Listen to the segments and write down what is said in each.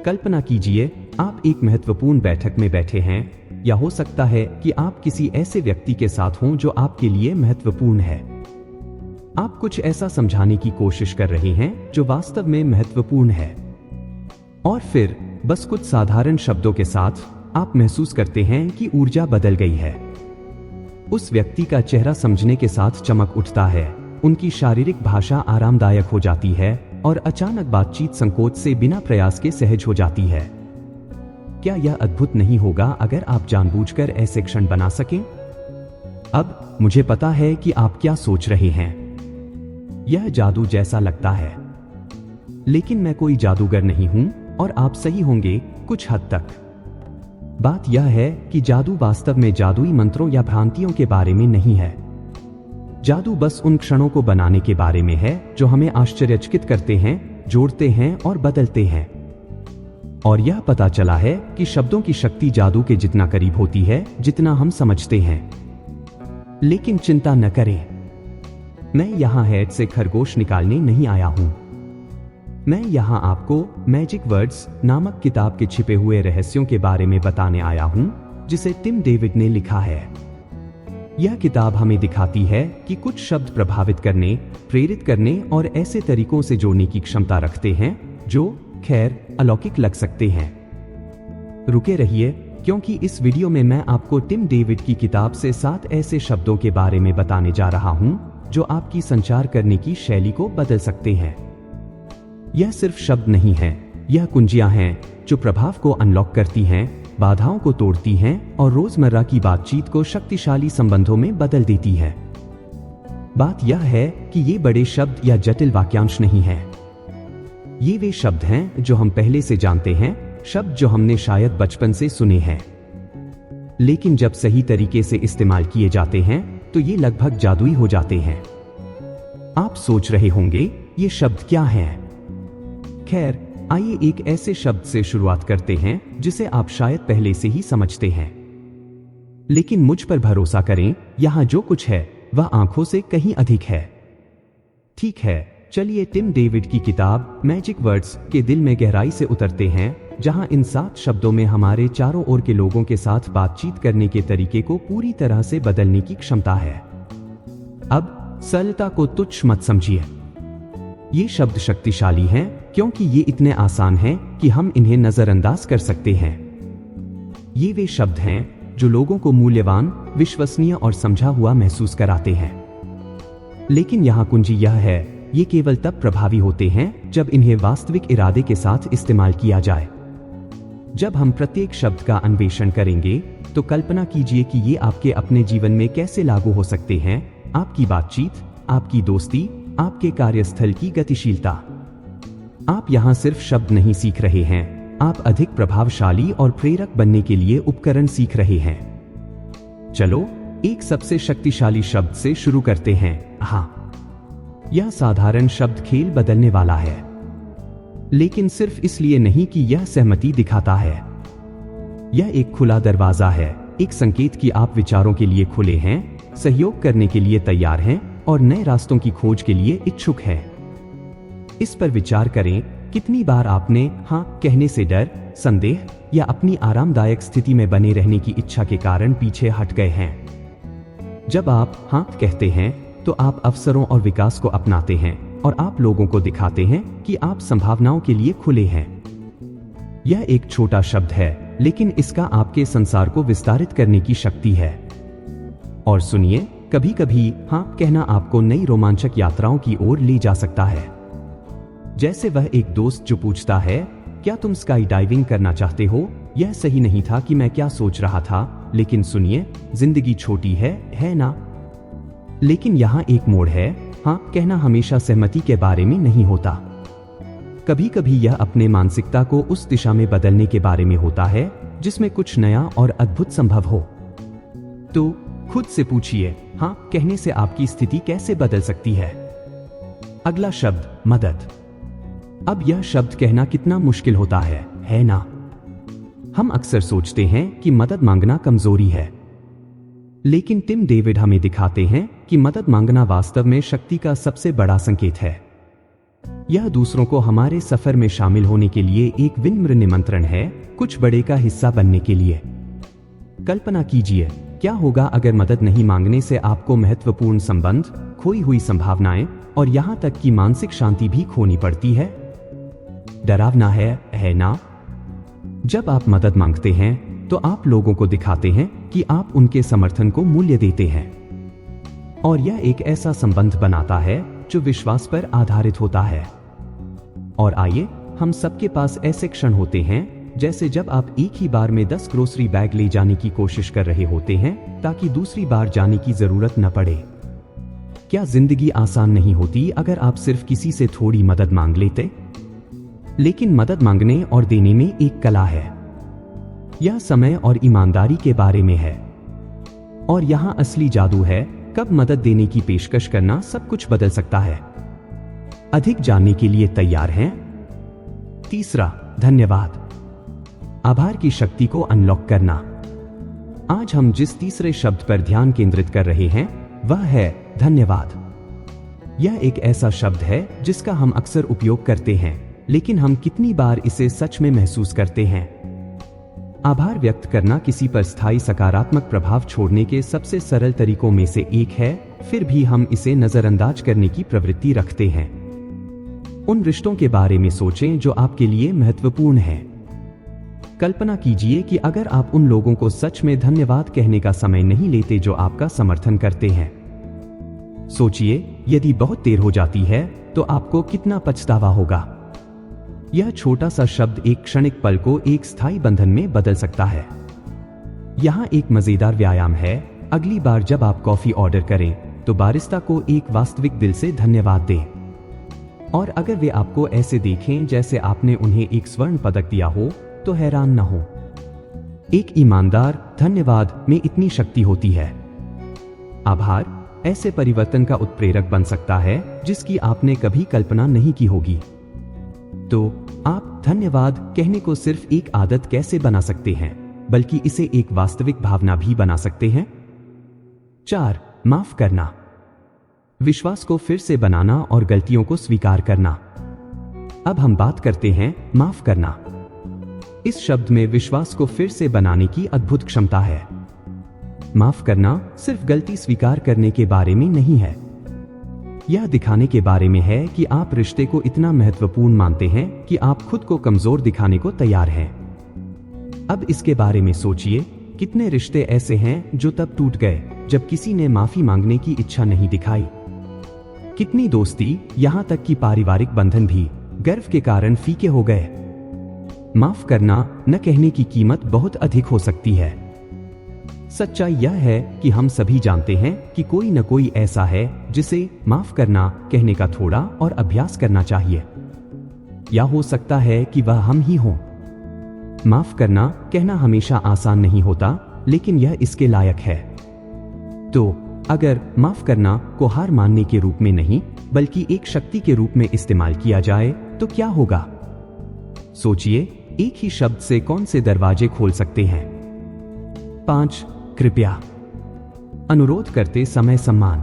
कल्पना कीजिए, आप एक महत्वपूर्ण बैठक में बैठे हैं, या हो सकता है कि आप किसी ऐसे व्यक्ति के साथ हों जो आपके लिए महत्वपूर्ण है। आप कुछ ऐसा समझाने की कोशिश कर रहे हैं जो वास्तव में महत्वपूर्ण है, और फिर बस कुछ साधारण शब्दों के साथ आप महसूस करते हैं कि ऊर्जा बदल गई है। उस व्यक्ति का चेहरा समझने के साथ चमक उठता है, उनकी शारीरिक भाषा आरामदायक हो जाती है, और अचानक बातचीत संकोच से बिना प्रयास के सहज हो जाती है। क्या यह अद्भुत नहीं होगा अगर आप जानबूझकर ऐसे क्षण बना सकें? अब मुझे पता है कि आप क्या सोच रहे हैं। यह जादू जैसा लगता है, लेकिन मैं कोई जादूगर नहीं हूं, और आप सही होंगे कुछ हद तक। बात यह है कि जादू वास्तव में जादुई मंत्रों या भ्रांतियों के बारे में नहीं है। जादू बस उन क्षणों को बनाने के बारे में है जो हमें आश्चर्यचकित करते हैं, जोड़ते हैं और बदलते हैं। और यह पता चला है कि शब्दों की शक्ति जादू के जितना करीब होती है जितना हम समझते हैं। लेकिन चिंता न करें, मैं यहां हेड से खरगोश निकालने नहीं आया हूं। मैं यहां आपको मैजिक वर्ड्स नामक किताब के छिपे हुए रहस्यों के बारे में बताने आया हूं, जिसे टिम डेविड ने लिखा है। यह किताब हमें दिखाती है कि कुछ शब्द प्रभावित करने, प्रेरित करने और ऐसे तरीकों से जोड़ने की क्षमता रखते हैं जो खैर अलौकिक लग सकते हैं। रुके रहिए, क्योंकि इस वीडियो में मैं आपको टिम डेविड की किताब से 7 ऐसे शब्दों के बारे में बताने जा रहा हूं जो आपकी संचार करने की शैली को बदल सकते हैं। यह सिर्फ शब्द नहीं है, यह कुंजियां हैं जो प्रभाव को अनलॉक करती हैं, बाधाओं को तोड़ती हैं और रोजमर्रा की बातचीत को शक्तिशाली संबंधों में बदल देती है। बात यह है कि ये बड़े शब्द या जटिल वाक्यांश नहीं हैं। ये वे शब्द हैं जो हम पहले से जानते हैं, शब्द जो हमने शायद बचपन से सुने हैं। लेकिन जब सही तरीके से इस्तेमाल किए जाते हैं तो ये लगभग जादुई हो जाते हैं। आप सोच रहे होंगे, ये शब्द क्या हैं? खैर, आइए एक ऐसे शब्द से शुरुआत करते हैं जिसे आप शायद पहले से ही समझते हैं। लेकिन मुझ पर भरोसा करें, यहां जो कुछ है वह आंखों से कहीं अधिक है। ठीक है, चलिए टिम डेविड की किताब मैजिक वर्ड्स के दिल में गहराई से उतरते हैं, जहां इन 7 शब्दों में हमारे चारों ओर के लोगों के साथ बातचीत करने के तरीके को पूरी तरह से बदलने की क्षमता है। अब सरलता को तुच्छ मत समझिए। ये शब्द शक्तिशाली हैं क्योंकि ये इतने आसान हैं कि हम इन्हें नजरअंदाज कर सकते हैं। ये वे शब्द हैं जो लोगों को मूल्यवान, विश्वसनीय और समझा हुआ महसूस कराते हैं। लेकिन यहाँ कुंजी यह है, ये केवल तब प्रभावी होते हैं जब इन्हें वास्तविक इरादे के साथ इस्तेमाल किया जाए। जब हम प्रत्येक शब्द का अन्वेषण करेंगे तो कल्पना कीजिए कि ये आपके अपने जीवन में कैसे लागू हो सकते हैं। आपकी बातचीत, आपकी दोस्ती, आपके कार्यस्थल की गतिशीलता। आप यहां सिर्फ शब्द नहीं सीख रहे हैं, आप अधिक प्रभावशाली और प्रेरक बनने के लिए उपकरण सीख रहे हैं। चलो एक सबसे शक्तिशाली शब्द से शुरू करते हैं, हाँ। यह साधारण शब्द खेल बदलने वाला है, लेकिन सिर्फ इसलिए नहीं कि यह सहमति दिखाता है। यह एक खुला दरवाजा है, एक संकेत कि आप विचारों के लिए खुले हैं, सहयोग करने के लिए तैयार हैं और नए रास्तों की खोज के लिए इच्छुक हैं। इस पर विचार करें, कितनी बार आपने हाँ कहने से डर, संदेह या अपनी आरामदायक स्थिति में बने रहने की इच्छा के कारण पीछे हट गए हैं। जब आप हाँ कहते हैं तो आप अवसरों और विकास को अपनाते हैं और आप लोगों को दिखाते हैं कि आप संभावनाओं के लिए खुले हैं। यह एक छोटा शब्द है, लेकिन इसका आपके संसार को विस्तारित करने की शक्ति है। और सुनिए, कभी कभी हाँ कहना आपको नई रोमांचक यात्राओं की ओर ले जा सकता है। जैसे वह एक दोस्त जो पूछता है, क्या तुम स्काई डाइविंग करना चाहते हो? यह सही नहीं था कि मैं क्या सोच रहा था, लेकिन सुनिए, जिंदगी छोटी है ना? लेकिन यहाँ एक मोड़ है, हाँ कहना हमेशा सहमति के बारे में नहीं होता। कभी कभी यह अपने मानसिकता को उस दिशा में बदलने के बारे में होता है जिसमें कुछ नया और अद्भुत संभव हो। तो खुद से पूछिए, हाँ कहने से आपकी स्थिति कैसे बदल सकती है? अगला शब्द, मदद। अब यह शब्द कहना कितना मुश्किल होता है ना? हम अक्सर सोचते हैं कि मदद मांगना कमजोरी है, लेकिन टिम डेविड हमें दिखाते हैं कि मदद मांगना वास्तव में शक्ति का सबसे बड़ा संकेत है। यह दूसरों को हमारे सफर में शामिल होने के लिए एक विनम्र निमंत्रण है, कुछ बड़े का हिस्सा बनने के लिए। कल्पना कीजिए, क्या होगा अगर मदद नहीं मांगने से आपको महत्वपूर्ण संबंध, खोई हुई संभावनाएं और यहां तक कि मानसिक शांति भी खोनी पड़ती है। डरावना है ना? जब आप मदद मांगते हैं तो आप लोगों को दिखाते हैं कि आप उनके समर्थन को मूल्य देते हैं, और यह एक ऐसा संबंध बनाता है जो विश्वास पर आधारित होता है। और आइए, हम सबके पास ऐसे क्षण होते हैं, जैसे जब आप एक ही बार में 10 ग्रोसरी बैग ले जाने की कोशिश कर रहे होते हैं ताकि दूसरी बार जाने की जरूरत न पड़े। क्या जिंदगी आसान नहीं होती अगर आप सिर्फ किसी से थोड़ी मदद मांग लेते? लेकिन मदद मांगने और देने में एक कला है। यह समय और ईमानदारी के बारे में है, और यहां असली जादू है। कब मदद देने की पेशकश करना सब कुछ बदल सकता है। अधिक जानने के लिए तैयार हैं? तीसरा, धन्यवाद। आभार की शक्ति को अनलॉक करना। आज हम जिस तीसरे शब्द पर ध्यान केंद्रित कर रहे हैं वह है धन्यवाद। यह एक ऐसा शब्द है जिसका हम अक्सर उपयोग करते हैं, लेकिन हम कितनी बार इसे सच में महसूस करते हैं? आभार व्यक्त करना किसी पर स्थायी सकारात्मक प्रभाव छोड़ने के सबसे सरल तरीकों में से एक है, फिर भी हम इसे नजरअंदाज करने की प्रवृत्ति रखते हैं। उन रिश्तों के बारे में सोचें जो आपके लिए महत्वपूर्ण हैं। कल्पना कीजिए कि अगर आप उन लोगों को सच में धन्यवाद कहने का समय नहीं लेते जो आपका समर्थन करते हैं। सोचिए, यदि बहुत देर हो जाती है तो आपको कितना पछतावा होगा। यह छोटा सा शब्द एक क्षणिक पल को एक स्थायी बंधन में बदल सकता है। यहाँ एक मजेदार व्यायाम है। अगली बार जब आप कॉफी ऑर्डर करें तो बारिस्ता को एक वास्तविक दिल से धन्यवाद दें, और अगर वे आपको ऐसे देखें जैसे आपने उन्हें एक स्वर्ण पदक दिया हो तो हैरान न हो। एक ईमानदार धन्यवाद में इतनी शक्ति होती है। आभार ऐसे परिवर्तन का उत्प्रेरक बन सकता है जिसकी आपने कभी कल्पना नहीं की होगी। तो आप धन्यवाद कहने को सिर्फ एक आदत कैसे बना सकते हैं, बल्कि इसे एक वास्तविक भावना भी बना सकते हैं? 4. माफ करना। विश्वास को फिर से बनाना और गलतियों को स्वीकार करना। अब हम बात करते हैं माफ करना। इस शब्द में विश्वास को फिर से बनाने की अद्भुत क्षमता है। माफ करना सिर्फ गलती स्वीकार करने के बारे में नहीं है। यह दिखाने के बारे में है कि आप रिश्ते को इतना महत्वपूर्ण मानते हैं कि आप खुद को कमजोर दिखाने को तैयार हैं। अब इसके बारे में सोचिए, कितने रिश्ते ऐसे हैं जो तब टूट गए जब किसी ने माफी मांगने की इच्छा नहीं दिखाई? कितनी दोस्ती, यहां तक कि पारिवारिक बंधन भी गर्व के कारण फीके हो गए। माफ करना न कहने की कीमत बहुत अधिक हो सकती है। सच्चाई यह है कि हम सभी जानते हैं कि कोई न कोई ऐसा है जिसे माफ करना कहने का थोड़ा और अभ्यास करना चाहिए, या हो सकता है कि वह हम ही हों। माफ करना कहना हमेशा आसान नहीं होता, लेकिन यह इसके लायक है। तो अगर माफ करना को हार मानने के रूप में नहीं बल्कि एक शक्ति के रूप में इस्तेमाल किया जाए तो क्या होगा? सोचिए, एक ही शब्द से कौन से दरवाजे खोल सकते हैं। 5. कृपया। अनुरोध करते समय सम्मान।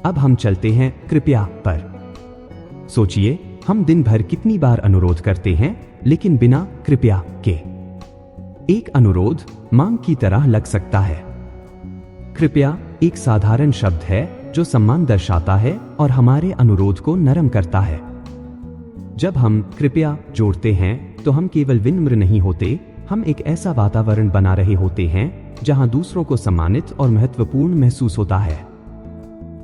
अब हम चलते हैं कृपया पर। सोचिए, हम दिन भर कितनी बार अनुरोध करते हैं लेकिन बिना कृपया के। एक अनुरोध मांग की तरह लग सकता है। कृपया एक साधारण शब्द है जो सम्मान दर्शाता है और हमारे अनुरोध को नरम करता है। जब हम कृपया जोड़ते हैं तो हम केवल विनम्र नहीं होते, हम एक ऐसा वातावरण बना रहे होते हैं जहां दूसरों को सम्मानित और महत्वपूर्ण महसूस होता है।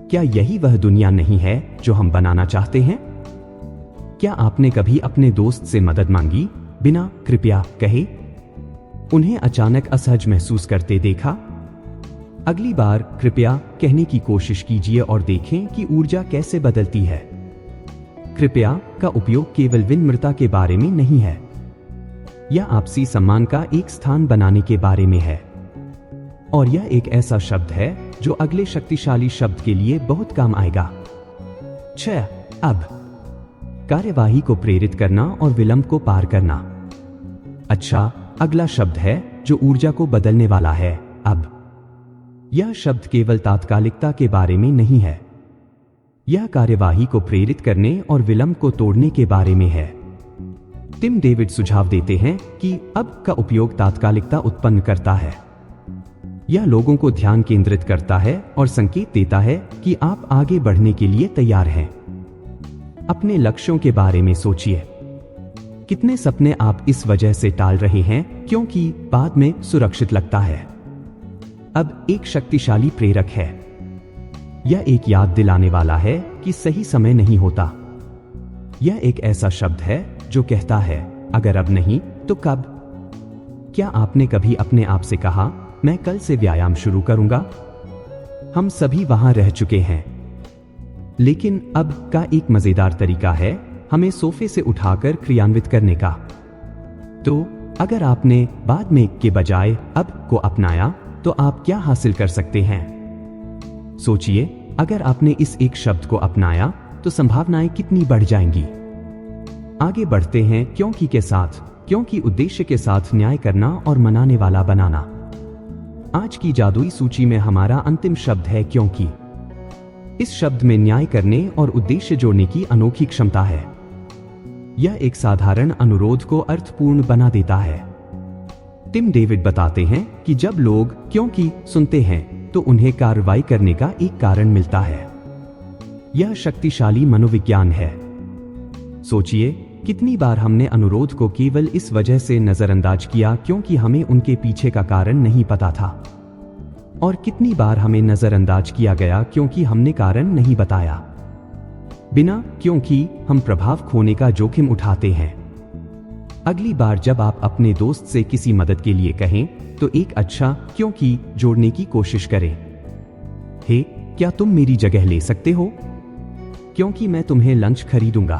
क्या यही वह दुनिया नहीं है जो हम बनाना चाहते हैं? क्या आपने कभी अपने दोस्त से मदद मांगी बिना कृपया कहे? उन्हें अचानक असहज महसूस करते देखा? अगली बार कृपया कहने की कोशिश कीजिए और देखें कि ऊर्जा कैसे बदलती है। कृपया का उपयोग केवल विनम्रता के बारे में नहीं है, यह आपसी सम्मान का एक स्थान बनाने के बारे में है। और यह एक ऐसा शब्द है जो अगले शक्तिशाली शब्द के लिए बहुत काम आएगा। 6. अब कार्यवाही को प्रेरित करना और विलंब को पार करना। अच्छा, अगला शब्द है जो ऊर्जा को बदलने वाला है। अब यह शब्द केवल तात्कालिकता के बारे में नहीं है, यह कार्यवाही को प्रेरित करने और विलंब को तोड़ने के बारे में है। टिम डेविड सुझाव देते हैं कि अब का उपयोग तात्कालिकता उत्पन्न करता है। यह लोगों को ध्यान केंद्रित करता है और संकेत देता है कि आप आगे बढ़ने के लिए तैयार हैं। अपने लक्ष्यों के बारे में सोचिए। कितने सपने आप इस वजह से टाल रहे हैं क्योंकि बाद में सुरक्षित लगता है। अब एक शक्तिशाली प्रेरक है। यह एक याद दिलाने वाला है कि सही समय नहीं होता। यह एक ऐसा शब्द है जो कहता है, अगर अब नहीं तो कब? क्या आपने कभी अपने आप से कहा, मैं कल से व्यायाम शुरू करूंगा? हम सभी वहां रह चुके हैं। लेकिन अब का एक मजेदार तरीका है हमें सोफे से उठाकर क्रियान्वित करने का। तो अगर आपने बाद में के बजाय अब को अपनाया तो आप क्या हासिल कर सकते हैं? सोचिए, अगर आपने इस एक शब्द को अपनाया तो संभावनाएं कितनी बढ़ जाएंगी। आगे बढ़ते हैं क्योंकि के साथ, क्योंकि उद्देश्य के साथ न्याय करना और मनाने वाला बनाना। आज की जादुई सूची में हमारा अंतिम शब्द है क्योंकि। इस शब्द में न्याय करने और उद्देश्य जोड़ने की अनोखी क्षमता है। यह एक साधारण अनुरोध को अर्थपूर्ण बना देता है। टिम डेविड बताते हैं कि जब लोग क्योंकि सुनते हैं तो उन्हें कार्रवाई करने का एक कारण मिलता है। यह शक्तिशाली मनोविज्ञान है। सोचिए, कितनी बार हमने अनुरोध को केवल इस वजह से नजरअंदाज किया क्योंकि हमें उनके पीछे का कारण नहीं पता था, और कितनी बार हमें नजरअंदाज किया गया क्योंकि हमने कारण नहीं बताया। बिना क्योंकि हम प्रभाव खोने का जोखिम उठाते हैं। अगली बार जब आप अपने दोस्त से किसी मदद के लिए कहें तो एक अच्छा क्योंकि जोड़ने की कोशिश करें। हे, क्या तुम मेरी जगह ले सकते हो? क्योंकि मैं तुम्हें लंच खरीदूंगा।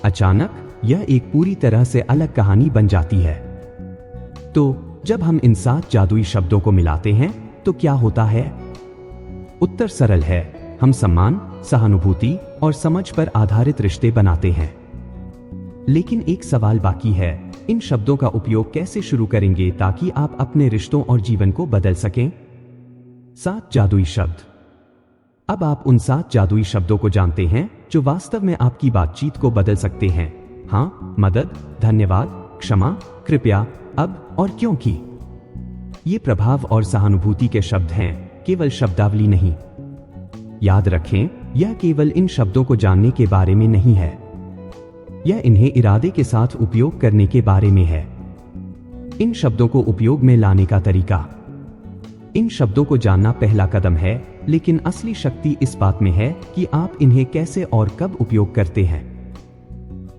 अचानक यह एक पूरी तरह से अलग कहानी बन जाती है। तो जब हम इन 7 जादुई शब्दों को मिलाते हैं तो क्या होता है? उत्तर सरल है। हम सम्मान, सहानुभूति और समझ पर आधारित रिश्ते बनाते हैं। लेकिन एक सवाल बाकी है, इन शब्दों का उपयोग कैसे शुरू करेंगे ताकि आप अपने रिश्तों और जीवन को बदल सकें? 7 जादुई शब्द। अब आप उन 7 जादुई शब्दों को जानते हैं जो वास्तव में आपकी बातचीत को बदल सकते हैं। हाँ, मदद, धन्यवाद, क्षमा, कृपया, अब और क्योंकि। ये प्रभाव और सहानुभूति के शब्द हैं, केवल शब्दावली नहीं। याद रखें, यह केवल इन शब्दों को जानने के बारे में नहीं है, यह इन्हें इरादे के साथ उपयोग करने के बारे में है। इन शब्दों को उपयोग में लाने का तरीका। इन शब्दों को जानना पहला कदम है, लेकिन असली शक्ति इस बात में है कि आप इन्हें कैसे और कब उपयोग करते हैं।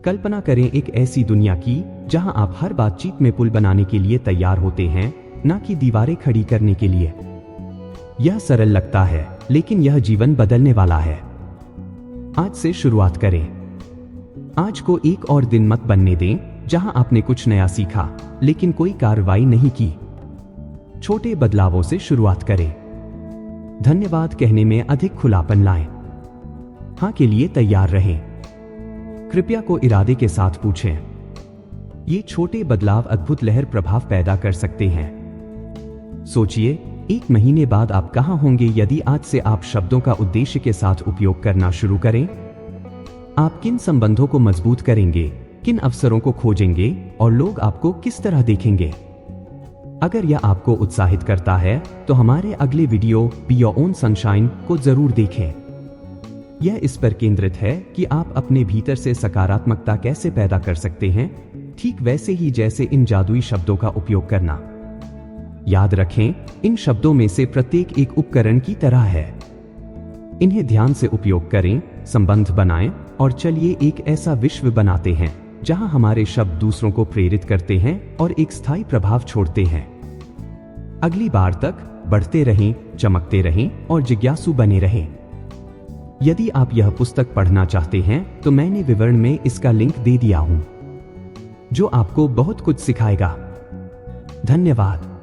कल्पना करें एक ऐसी दुनिया की जहां आप हर बातचीत में पुल बनाने के लिए तैयार होते हैं, न कि दीवारें खड़ी करने के लिए। यह सरल लगता है, लेकिन यह जीवन बदलने वाला है। आज से शुरुआत करें। आज को एक और दिन मत बनने दें जहां आपने कुछ नया सीखा लेकिन कोई कार्रवाई नहीं की। छोटे बदलावों से शुरुआत करें। धन्यवाद कहने में अधिक खुलापन लाएं। हां के लिए तैयार रहें। कृपया को इरादे के साथ पूछें। ये छोटे बदलाव अद्भुत लहर प्रभाव पैदा कर सकते हैं। सोचिए, 1 महीने बाद आप कहां होंगे यदि आज से आप शब्दों का उद्देश्य के साथ उपयोग करना शुरू करें। आप किन संबंधों को मजबूत करेंगे, किन अवसरों को खोजेंगे और लोग आपको किस तरह देखेंगे। अगर यह आपको उत्साहित करता है तो हमारे अगले video be your own sunshine को जरूर देखें। यह इस पर केंद्रित है कि आप अपने भीतर से सकारात्मकता कैसे पैदा कर सकते हैं, ठीक वैसे ही जैसे इन जादुई शब्दों का उपयोग करना। याद रखें, इन शब्दों में से प्रत्येक एक उपकरण की तरह है। इन्हें ध्यान से उपयोग करें, संबंध बनाएं और चलिए एक ऐसा विश्व बनाते हैं जहां हमारे शब्द दूसरों को प्रेरित करते हैं और एक स्थायी प्रभाव छोड़ते हैं। अगली बार तक बढ़ते रहें, चमकते रहें और जिज्ञासु बने रहें। यदि आप यह पुस्तक पढ़ना चाहते हैं तो मैंने विवरण में इसका लिंक दे दिया हूं, जो आपको बहुत कुछ सिखाएगा। धन्यवाद।